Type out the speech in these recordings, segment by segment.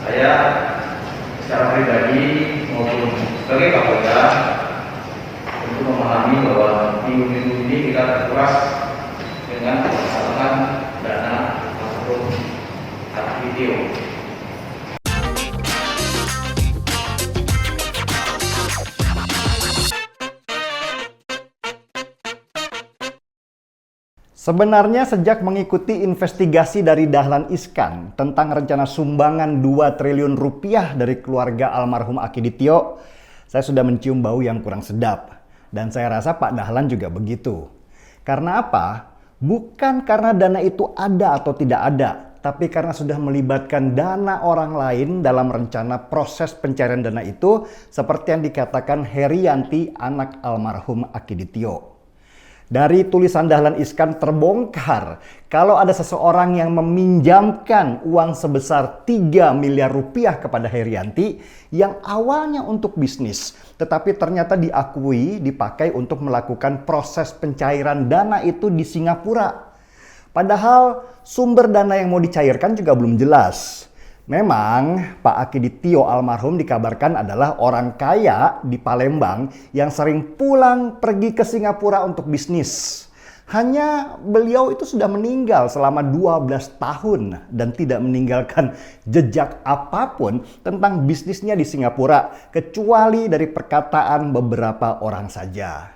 Saya secara pribadi maupun sebagai Kapolda untuk memahami bahwa minggu-minggu ini kita terkuras dengan permasalahan dana ataupun video. Sebenarnya sejak mengikuti investigasi dari Dahlan Iskan tentang rencana sumbangan 2 triliun rupiah dari keluarga almarhum Akiditio, saya sudah mencium bau yang kurang sedap. Dan saya rasa Pak Dahlan juga begitu. Karena apa? Bukan karena dana itu ada atau tidak ada, tapi karena sudah melibatkan dana orang lain dalam rencana proses pencarian dana itu, seperti yang dikatakan Herianti, anak almarhum Akiditio. Dari tulisan Dahlan Iskan terbongkar kalau ada seseorang yang meminjamkan uang sebesar 3 miliar rupiah kepada Herianti yang awalnya untuk bisnis, tetapi ternyata dipakai untuk melakukan proses pencairan dana itu di Singapura. Padahal sumber dana yang mau dicairkan juga belum jelas. Memang Pak Akiditio almarhum dikabarkan adalah orang kaya di Palembang yang sering pulang pergi ke Singapura untuk bisnis. Hanya beliau itu sudah meninggal selama 12 tahun dan tidak meninggalkan jejak apapun tentang bisnisnya di Singapura kecuali dari perkataan beberapa orang saja.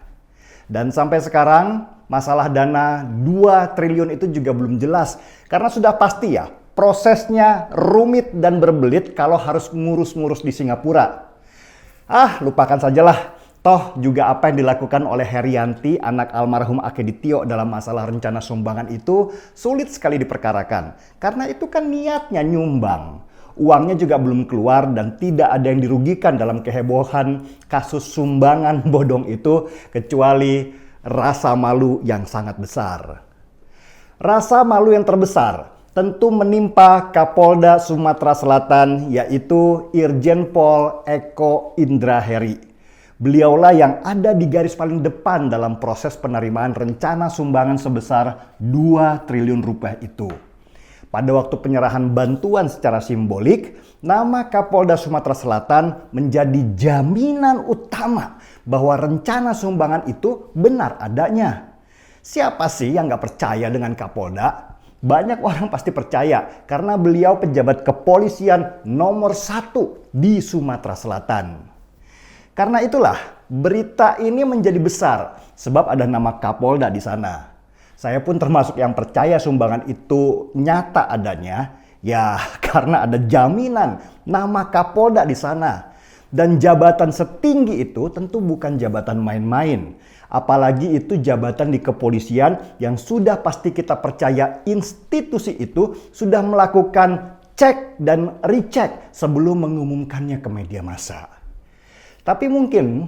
Dan sampai sekarang masalah dana 2 triliun itu juga belum jelas karena sudah pasti ya prosesnya rumit dan berbelit kalau harus ngurus-ngurus di Singapura. Lupakan sajalah. Toh juga apa yang dilakukan oleh Herianti, anak almarhum Akiditio dalam masalah rencana sumbangan itu sulit sekali diperkarakan. Karena itu kan niatnya nyumbang. Uangnya juga belum keluar dan tidak ada yang dirugikan dalam kehebohan kasus sumbangan bodong itu kecuali rasa malu yang sangat besar. Rasa malu yang terbesar tentu menimpa Kapolda Sumatera Selatan, yaitu Irjen Pol Eko Indra Heri. Beliaulah yang ada di garis paling depan dalam proses penerimaan rencana sumbangan sebesar 2 triliun rupiah itu. Pada waktu penyerahan bantuan secara simbolik, nama Kapolda Sumatera Selatan menjadi jaminan utama bahwa rencana sumbangan itu benar adanya. Siapa sih yang nggak percaya dengan Kapolda? Banyak orang pasti percaya karena beliau pejabat kepolisian nomor 1 di Sumatera Selatan. Karena itulah berita ini menjadi besar sebab ada nama Kapolda di sana. Saya pun termasuk yang percaya sumbangan itu nyata adanya ya karena ada jaminan nama Kapolda di sana. Dan jabatan setinggi itu tentu bukan jabatan main-main. Apalagi itu jabatan di kepolisian yang sudah pasti kita percaya institusi itu sudah melakukan cek dan recheck sebelum mengumumkannya ke media massa. Tapi mungkin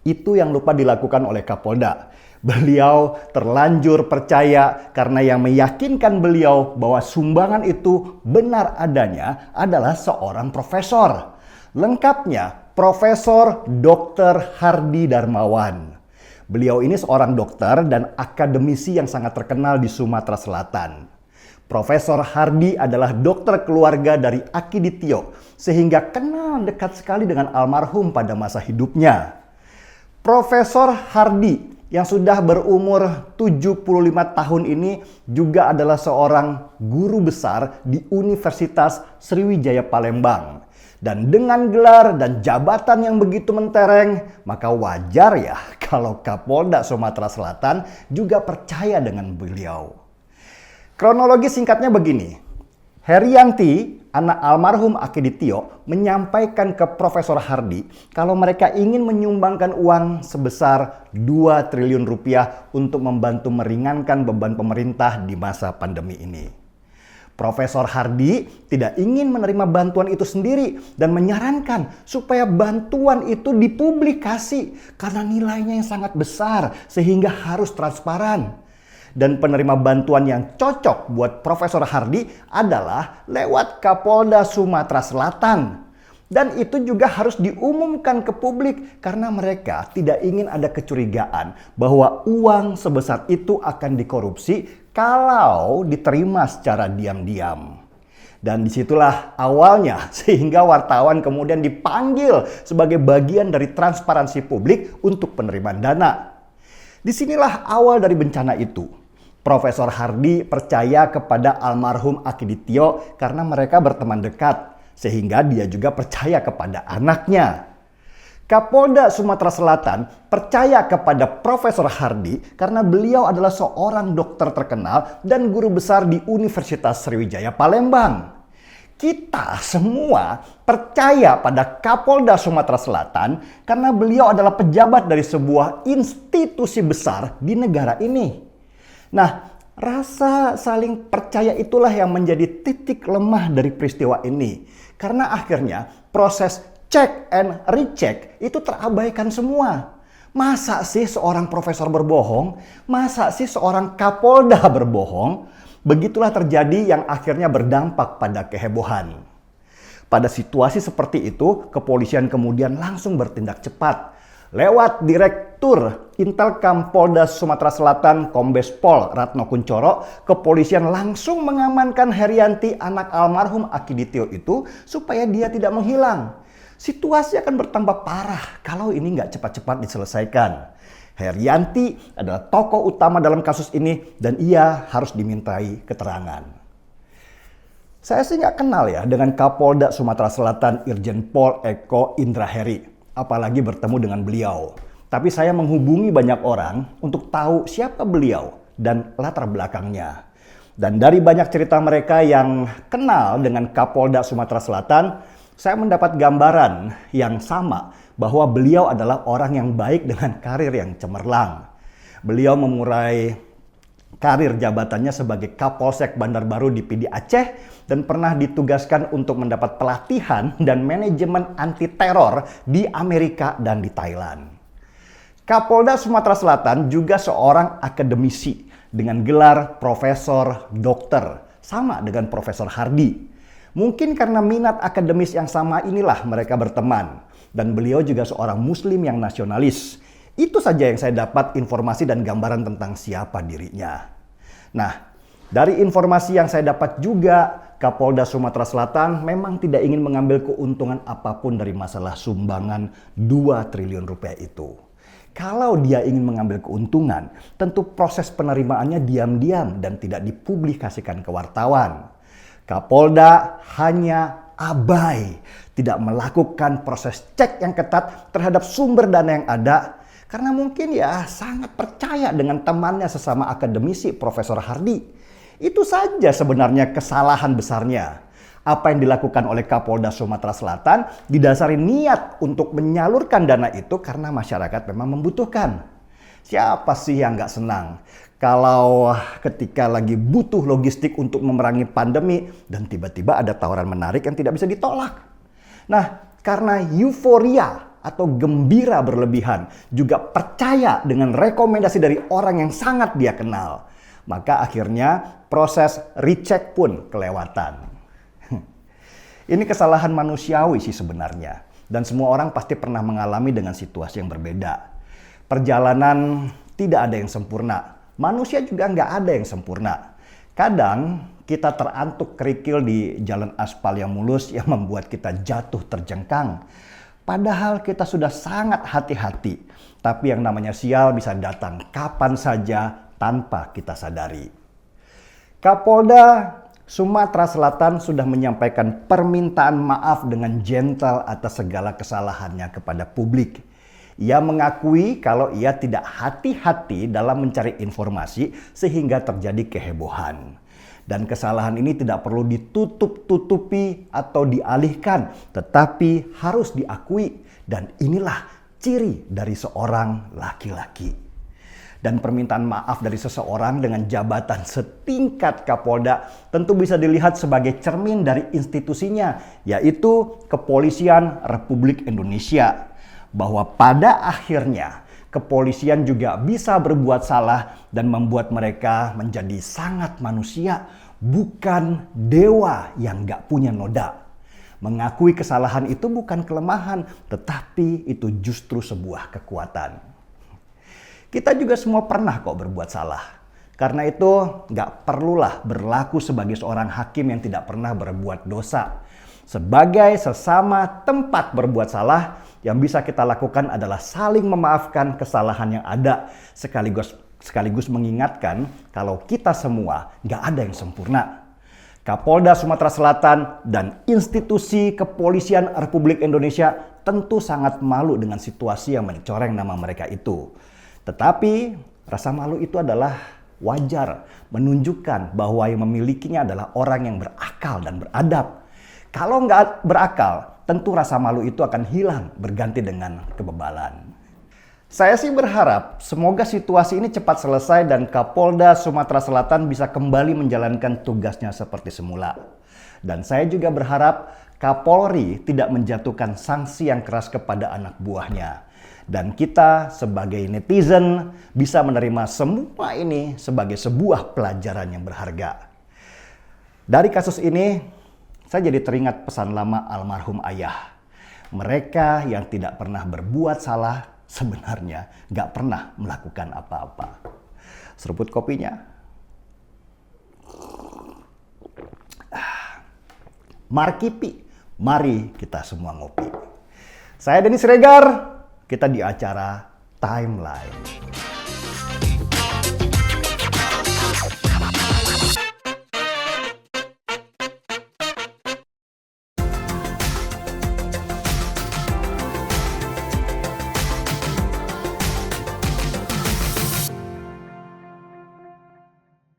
itu yang lupa dilakukan oleh Kapolda. Beliau terlanjur percaya karena yang meyakinkan beliau bahwa sumbangan itu benar adanya adalah seorang profesor. Lengkapnya, Profesor Dr. Hardy Darmawan. Beliau ini seorang dokter dan akademisi yang sangat terkenal di Sumatera Selatan. Profesor Hardy adalah dokter keluarga dari Akiditio, sehingga kenal dekat sekali dengan almarhum pada masa hidupnya. Profesor Hardy yang sudah berumur 75 tahun ini juga adalah seorang guru besar di Universitas Sriwijaya Palembang. Dan dengan gelar dan jabatan yang begitu mentereng, maka wajar ya kalau Kapolda Sumatera Selatan juga percaya dengan beliau. Kronologi singkatnya begini. Herianti, anak almarhum Akiditio, menyampaikan ke Profesor Hardy kalau mereka ingin menyumbangkan uang sebesar 2 triliun rupiah untuk membantu meringankan beban pemerintah di masa pandemi ini. Profesor Hardy tidak ingin menerima bantuan itu sendiri dan menyarankan supaya bantuan itu dipublikasi karena nilainya yang sangat besar sehingga harus transparan. Dan penerima bantuan yang cocok buat Profesor Hardy adalah lewat Kapolda Sumatera Selatan. Dan itu juga harus diumumkan ke publik karena mereka tidak ingin ada kecurigaan bahwa uang sebesar itu akan dikorupsi kalau diterima secara diam-diam. Dan disitulah awalnya sehingga wartawan kemudian dipanggil sebagai bagian dari transparansi publik untuk penerimaan dana. Disinilah awal dari bencana itu. Profesor Hardy percaya kepada almarhum Akiditio karena mereka berteman dekat, sehingga dia juga percaya kepada anaknya. Kapolda Sumatera Selatan percaya kepada Profesor Hardy karena beliau adalah seorang dokter terkenal dan guru besar di Universitas Sriwijaya Palembang. Kita semua percaya pada Kapolda Sumatera Selatan karena beliau adalah pejabat dari sebuah institusi besar di negara ini. Nah, rasa saling percaya itulah yang menjadi titik lemah dari peristiwa ini. Karena akhirnya proses check and recheck itu terabaikan semua. Masa sih seorang profesor berbohong? Masa sih seorang Kapolda berbohong? Begitulah terjadi yang akhirnya berdampak pada kehebohan. Pada situasi seperti itu, kepolisian kemudian langsung bertindak cepat. Lewat Direktur Intelkam Polda Sumatera Selatan Kombes Pol Ratno Kuncoro, kepolisian langsung mengamankan Herianti, anak almarhum Akiditio itu, supaya dia tidak menghilang. Situasi akan bertambah parah kalau ini nggak cepat-cepat diselesaikan. Herianti adalah tokoh utama dalam kasus ini dan ia harus dimintai keterangan. Saya sih nggak kenal ya dengan Kapolda Sumatera Selatan Irjen Pol Eko Indra Heri. Apalagi bertemu dengan beliau. Tapi saya menghubungi banyak orang untuk tahu siapa beliau dan latar belakangnya. Dan dari banyak cerita mereka yang kenal dengan Kapolda Sumatera Selatan, saya mendapat gambaran yang sama bahwa beliau adalah orang yang baik dengan karir yang cemerlang. Beliau memulai karir jabatannya sebagai Kapolsek Bandar Baru di PD Aceh dan pernah ditugaskan untuk mendapat pelatihan dan manajemen anti teror di Amerika dan di Thailand. Kapolda Sumatera Selatan juga seorang akademisi dengan gelar profesor dokter, sama dengan Profesor Hardy. Mungkin karena minat akademis yang sama inilah mereka berteman, dan beliau juga seorang muslim yang nasionalis. Itu saja yang saya dapat informasi dan gambaran tentang siapa dirinya. Nah, dari informasi yang saya dapat juga, Kapolda Sumatera Selatan memang tidak ingin mengambil keuntungan apapun dari masalah sumbangan 2 triliun rupiah itu. Kalau dia ingin mengambil keuntungan, tentu proses penerimaannya diam-diam dan tidak dipublikasikan ke wartawan. Kapolda hanya abai, tidak melakukan proses cek yang ketat terhadap sumber dana yang ada, karena mungkin ya sangat percaya dengan temannya sesama akademisi Profesor Hardy. Itu saja sebenarnya kesalahan besarnya. Apa yang dilakukan oleh Kapolda Sumatera Selatan didasari niat untuk menyalurkan dana itu karena masyarakat memang membutuhkan. Siapa sih yang nggak senang kalau ketika lagi butuh logistik untuk memerangi pandemi dan tiba-tiba ada tawaran menarik yang tidak bisa ditolak. Nah, karena euforia atau gembira berlebihan, juga percaya dengan rekomendasi dari orang yang sangat dia kenal, maka akhirnya proses recheck pun kelewatan. Ini kesalahan manusiawi sih sebenarnya, dan semua orang pasti pernah mengalami dengan situasi yang berbeda. Perjalanan tidak ada yang sempurna, manusia juga nggak ada yang sempurna. Kadang kita terantuk kerikil di jalan aspal yang mulus yang membuat kita jatuh terjengkang. Padahal kita sudah sangat hati-hati, tapi yang namanya sial bisa datang kapan saja tanpa kita sadari. Kapolda Sumatera Selatan sudah menyampaikan permintaan maaf dengan gentle atas segala kesalahannya kepada publik. Ia mengakui kalau ia tidak hati-hati dalam mencari informasi sehingga terjadi kehebohan. Dan kesalahan ini tidak perlu ditutup-tutupi atau dialihkan, tetapi harus diakui. Dan inilah ciri dari seorang laki-laki. Dan permintaan maaf dari seseorang dengan jabatan setingkat Kapolda tentu bisa dilihat sebagai cermin dari institusinya, yaitu Kepolisian Republik Indonesia. Bahwa pada akhirnya kepolisian juga bisa berbuat salah dan membuat mereka menjadi sangat manusia, bukan dewa yang gak punya noda. Mengakui kesalahan itu bukan kelemahan, tetapi itu justru sebuah kekuatan. Kita juga semua pernah kok berbuat salah. Karena itu nggak perlulah berlaku sebagai seorang hakim yang tidak pernah berbuat dosa. Sebagai sesama tempat berbuat salah, yang bisa kita lakukan adalah saling memaafkan kesalahan yang ada, sekaligus mengingatkan kalau kita semua nggak ada yang sempurna. Kapolda Sumatera Selatan dan institusi kepolisian Republik Indonesia tentu sangat malu dengan situasi yang mencoreng nama mereka itu. Tetapi rasa malu itu adalah wajar, menunjukkan bahwa yang memilikinya adalah orang yang berakal dan beradab. Kalau nggak berakal, tentu rasa malu itu akan hilang berganti dengan kebebalan. Saya sih berharap semoga situasi ini cepat selesai dan Kapolda Sumatera Selatan bisa kembali menjalankan tugasnya seperti semula. Dan saya juga berharap Kapolri tidak menjatuhkan sanksi yang keras kepada anak buahnya. Dan kita sebagai netizen bisa menerima semua ini sebagai sebuah pelajaran yang berharga. Dari kasus ini, saya jadi teringat pesan lama almarhum ayah. Mereka yang tidak pernah berbuat salah sebenarnya nggak pernah melakukan apa-apa. Seruput kopinya. Markipi, mari kita semua ngopi. Saya Denny Siregar, kita di acara Timeline.